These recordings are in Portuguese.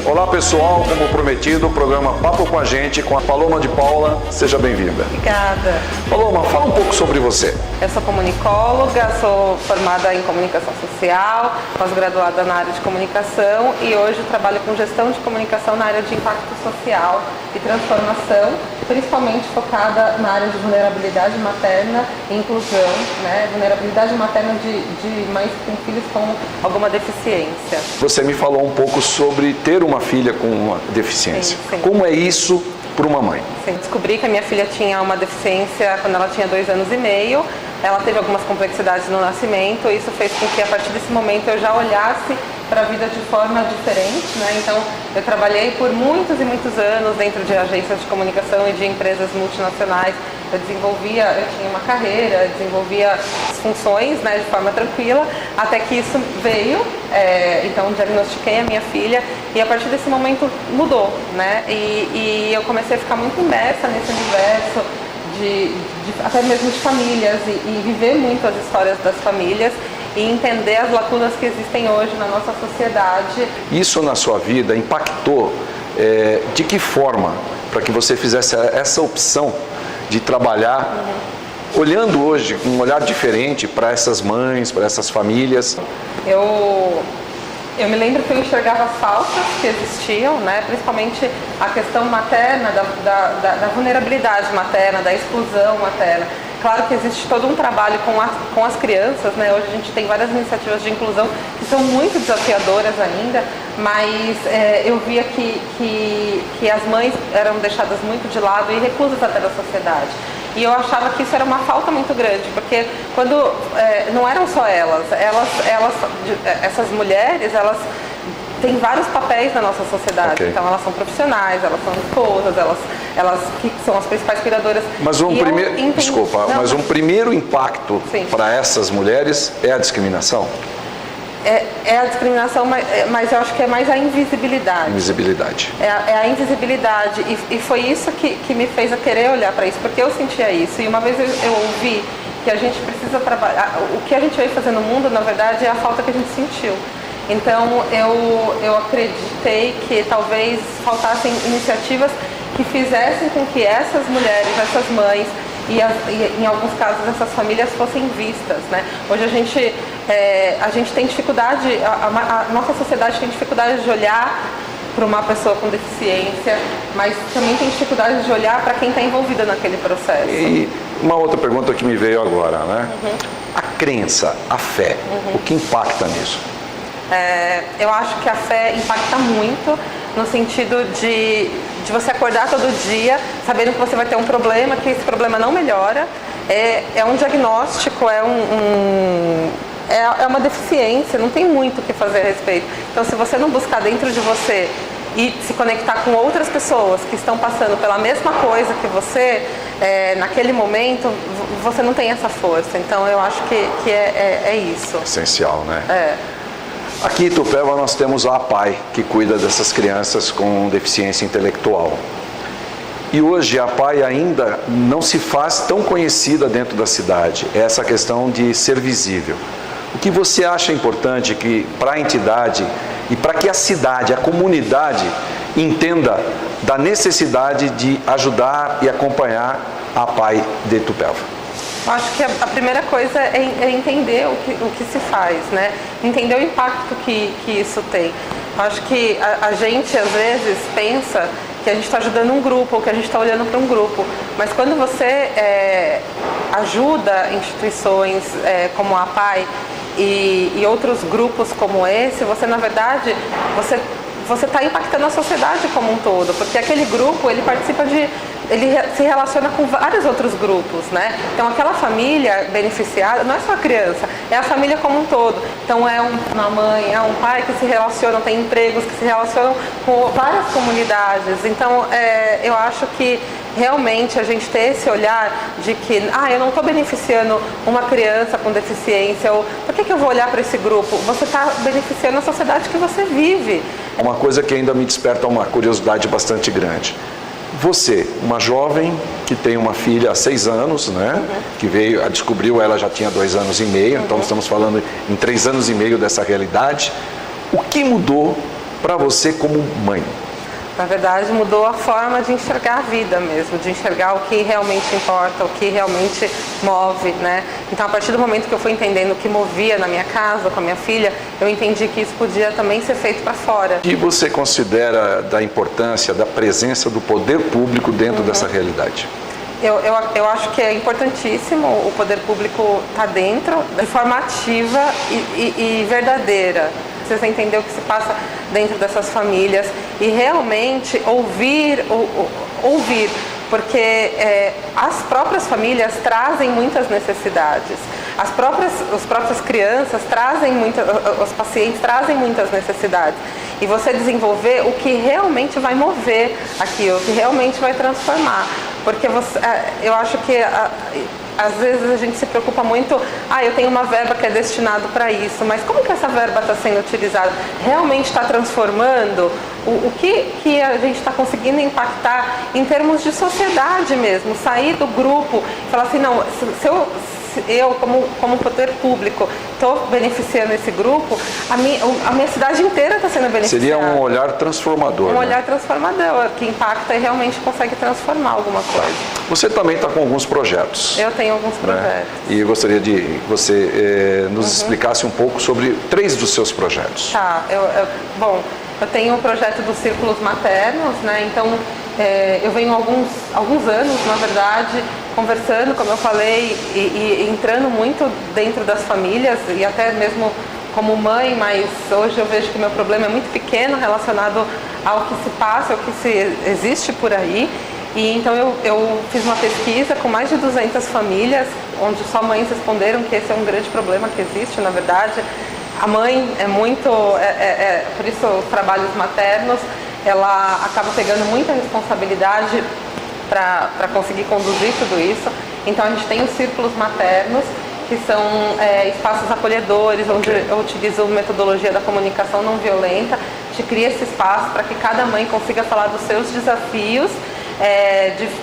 Olá pessoal, como prometido, o programa Papo com a Gente, com a Paloma de Paula. Seja bem-vinda. Obrigada. Paloma, fala um pouco sobre você. Eu sou comunicóloga, sou formada em comunicação social, pós-graduada na área de comunicação e hoje trabalho com gestão de comunicação na área de impacto social e transformação, principalmente focada na área de vulnerabilidade materna e inclusão, né? Vulnerabilidade materna de mães que têm filhos com alguma deficiência. Você me falou um pouco sobre ter uma filha com uma deficiência. Sim. Como é isso para uma mãe? Sim, descobri que a minha filha tinha uma deficiência quando ela tinha 2 anos e meio. Ela teve algumas complexidades no nascimento e isso fez com que a partir desse momento eu já olhasse para a vida de forma diferente, né? Então eu trabalhei por muitos e muitos anos dentro de agências de comunicação e de empresas multinacionais. Eu tinha uma carreira, desenvolvia as funções, né, de forma tranquila, até que isso veio, então diagnostiquei a minha filha e a partir desse momento mudou, né? E eu comecei a ficar muito imersa nesse universo até mesmo de famílias e viver muito as histórias das famílias e entender as lacunas que existem hoje na nossa sociedade. Isso na sua vida impactou de que forma para que você fizesse essa opção de trabalhar olhando hoje com um olhar diferente para essas mães, para essas famílias? Eu me lembro que eu enxergava as faltas que existiam, né? Principalmente a questão materna, da vulnerabilidade materna, da exclusão materna. Claro que existe todo um trabalho com as crianças, né? Hoje a gente tem várias iniciativas de inclusão que são muito desafiadoras ainda, mas eu via que as mães eram deixadas muito de lado e reclusas até da sociedade. E eu achava que isso era uma falta muito grande, porque quando não eram só essas mulheres, elas têm vários papéis na nossa sociedade. Okay. Então elas são profissionais, elas são esposas, elas que são as principais cuidadoras. Mas mas um primeiro impacto para essas mulheres é a discriminação? É a discriminação, mas eu acho que é mais a invisibilidade. Invisibilidade. É a invisibilidade e foi isso que me fez a querer olhar para isso, porque eu sentia isso. E uma vez eu ouvi que a gente precisa trabalhar, o que a gente veio fazer no mundo, na verdade, é a falta que a gente sentiu. Então eu acreditei que talvez faltassem iniciativas que fizessem com que essas mulheres, essas mães, e em alguns casos essas famílias fossem vistas, né? Hoje a gente tem dificuldade, a nossa sociedade tem dificuldade de olhar para uma pessoa com deficiência, mas também tem dificuldade de olhar para quem está envolvida naquele processo. E uma outra pergunta que me veio agora, né? A crença, a fé, o que impacta nisso? Eu acho que a fé impacta muito no sentido de você acordar todo dia sabendo que você vai ter um problema, que esse problema não melhora, é um diagnóstico, é uma deficiência, não tem muito o que fazer a respeito. Então, se você não buscar dentro de você e se conectar com outras pessoas que estão passando pela mesma coisa que você, naquele momento, você não tem essa força. Então, eu acho que é isso. Essencial, né? Aqui em Itupeva nós temos a APAI, que cuida dessas crianças com deficiência intelectual. E hoje a APAI ainda não se faz tão conhecida dentro da cidade, essa questão de ser visível. O que você acha importante que para a entidade e para que a cidade, a comunidade entenda da necessidade de ajudar e acompanhar a APAI de Itupeva? Acho que a primeira coisa é entender o que se faz, né? Entender o impacto que isso tem. Acho que a gente, às vezes, pensa que a gente está ajudando um grupo, ou que a gente está olhando para um grupo. Mas quando você ajuda instituições como a APAI e outros grupos como esse, você, na verdade, você está impactando a sociedade como um todo, porque aquele grupo, ele se relaciona com vários outros grupos, né? Então aquela família beneficiada não é só a criança, é a família como um todo. Então é uma mãe, é um pai que se relacionam, tem empregos que se relacionam com várias comunidades. Então eu acho que realmente a gente ter esse olhar de que eu não estou beneficiando uma criança com deficiência, ou por que eu vou olhar para esse grupo? Você está beneficiando a sociedade que você vive. Uma coisa que ainda me desperta uma curiosidade bastante grande. Você, uma jovem que tem uma filha há 6 anos, né? Que veio, descobriu, ela já tinha 2 anos e meio, então estamos falando em 3 anos e meio dessa realidade. O que mudou para você como mãe? Na verdade, mudou a forma de enxergar a vida mesmo, de enxergar o que realmente importa, o que realmente move, né? Então, a partir do momento que eu fui entendendo o que movia na minha casa, com a minha filha, eu entendi que isso podia também ser feito para fora. O que você considera da importância, da presença do poder público dentro dessa realidade? Eu acho que é importantíssimo o poder público estar dentro, de forma ativa e verdadeira. Precisa entender o que se passa dentro dessas famílias e realmente ouvir, porque as próprias famílias trazem muitas necessidades. As próprias crianças trazem os pacientes trazem muitas necessidades. E você desenvolver o que realmente vai mover aquilo, o que realmente vai transformar. Porque eu acho que às vezes a gente se preocupa muito, eu tenho uma verba que é destinada para isso, mas como que essa verba está sendo utilizada? Realmente está transformando? O que a gente está conseguindo impactar em termos de sociedade mesmo? Sair do grupo e falar assim, não, se eu como poder público estou beneficiando esse grupo, a minha cidade inteira está sendo beneficiada. Seria um olhar transformador. Um olhar transformador, que impacta e realmente consegue transformar alguma coisa. Você também está com alguns projetos. Eu tenho alguns projetos. Né? E eu gostaria de que você nos explicasse um pouco sobre 3 dos seus projetos. Tá, eu tenho o projeto dos círculos maternos, né? Então, eu venho alguns anos, na verdade, conversando, como eu falei, e entrando muito dentro das famílias, e até mesmo como mãe, mas hoje eu vejo que meu problema é muito pequeno relacionado ao que se passa, ao que existe por aí. E então eu fiz uma pesquisa com mais de 200 famílias, onde só mães responderam que esse é um grande problema que existe, na verdade. A mãe é muito, por isso os trabalhos maternos, ela acaba pegando muita responsabilidade para conseguir conduzir tudo isso. Então a gente tem os círculos maternos, que são espaços acolhedores, onde eu utilizo metodologia da comunicação não violenta. A gente cria esse espaço para que cada mãe consiga falar dos seus desafios,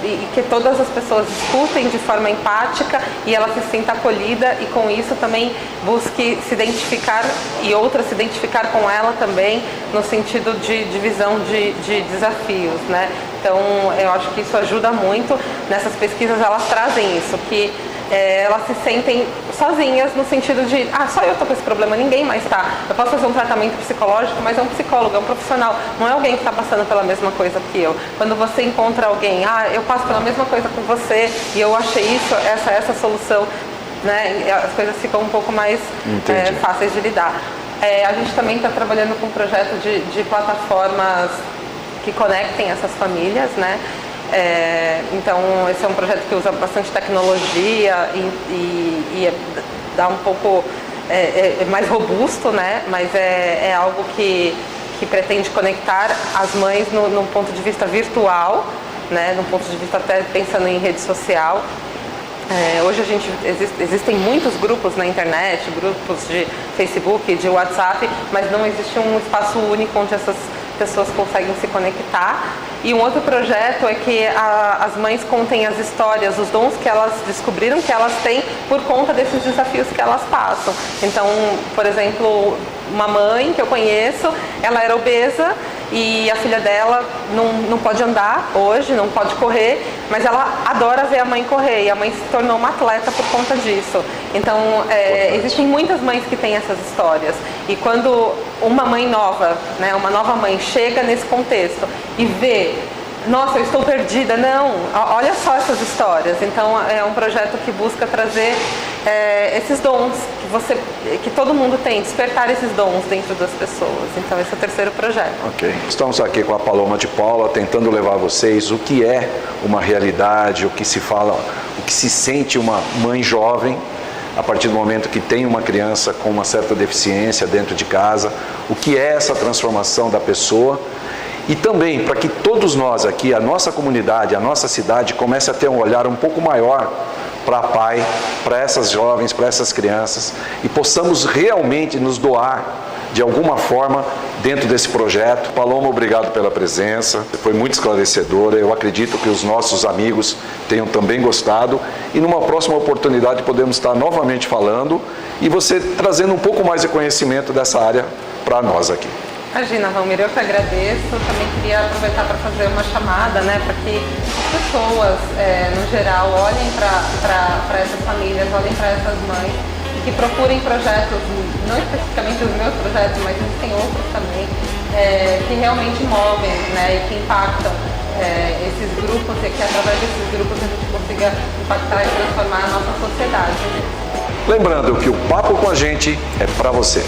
e que todas as pessoas escutem de forma empática e ela se sinta acolhida, e com isso também busque se identificar e outras se identificar com ela também, no sentido de divisão de desafios, né? Então eu acho que isso ajuda muito. Nessas pesquisas elas trazem isso, que elas se sentem sozinhas, no sentido de, só eu tô com esse problema, ninguém mais tá. Eu posso fazer um tratamento psicológico, mas é um psicólogo, é um profissional, não é alguém que está passando pela mesma coisa que eu. Quando você encontra alguém, eu passo pela mesma coisa com você e eu achei isso, essa solução, né? As coisas ficam um pouco mais fáceis de lidar. A gente também está trabalhando com um projeto de plataformas que conectem essas famílias, né? Então esse é um projeto que usa bastante tecnologia e dá um pouco mais robusto, né? Mas é algo que pretende conectar as mães num ponto de vista virtual, né? Num ponto de vista até pensando em rede social. Hoje existem muitos grupos na internet, grupos de Facebook, de WhatsApp, mas não existe um espaço único onde essas pessoas conseguem se conectar. E um outro projeto é que as mães contem as histórias, os dons que elas descobriram que elas têm por conta desses desafios que elas passam. Então, por exemplo, uma mãe que eu conheço, ela era obesa e a filha dela não pode andar hoje, não pode correr, mas ela adora ver a mãe correr, e a mãe se tornou uma atleta por conta disso. Então, existem muitas mães que têm essas histórias, e quando uma mãe nova, né, uma nova mãe chega nesse contexto e vê, nossa, eu estou perdida, não, olha só essas histórias. Então é um projeto que busca trazer esses dons que todo mundo tem, despertar esses dons dentro das pessoas. Então esse é o terceiro projeto. Ok. Estamos aqui com a Paloma de Paula, tentando levar a vocês o que é uma realidade, o que se fala, o que se sente uma mãe jovem a partir do momento que tem uma criança com uma certa deficiência dentro de casa, o que é essa transformação da pessoa. E também para que todos nós aqui, a nossa comunidade, a nossa cidade, comece a ter um olhar um pouco maior para a PAI, para essas jovens, para essas crianças, e possamos realmente nos doar de alguma forma dentro desse projeto. Paloma, obrigado pela presença, foi muito esclarecedora. Eu acredito que os nossos amigos tenham também gostado e numa próxima oportunidade podemos estar novamente falando e você trazendo um pouco mais de conhecimento dessa área para nós aqui. Imagina, Valmir, eu que agradeço. Também queria aproveitar para fazer uma chamada, né, para que as pessoas, no geral, olhem para essas famílias, olhem para essas mães e que procurem projetos, não especificamente os meus projetos, mas existem outros também, que realmente movem, né, e que impactam esses grupos e que através desses grupos a gente consiga impactar e transformar a nossa sociedade. Lembrando que o Papo com a Gente é para você.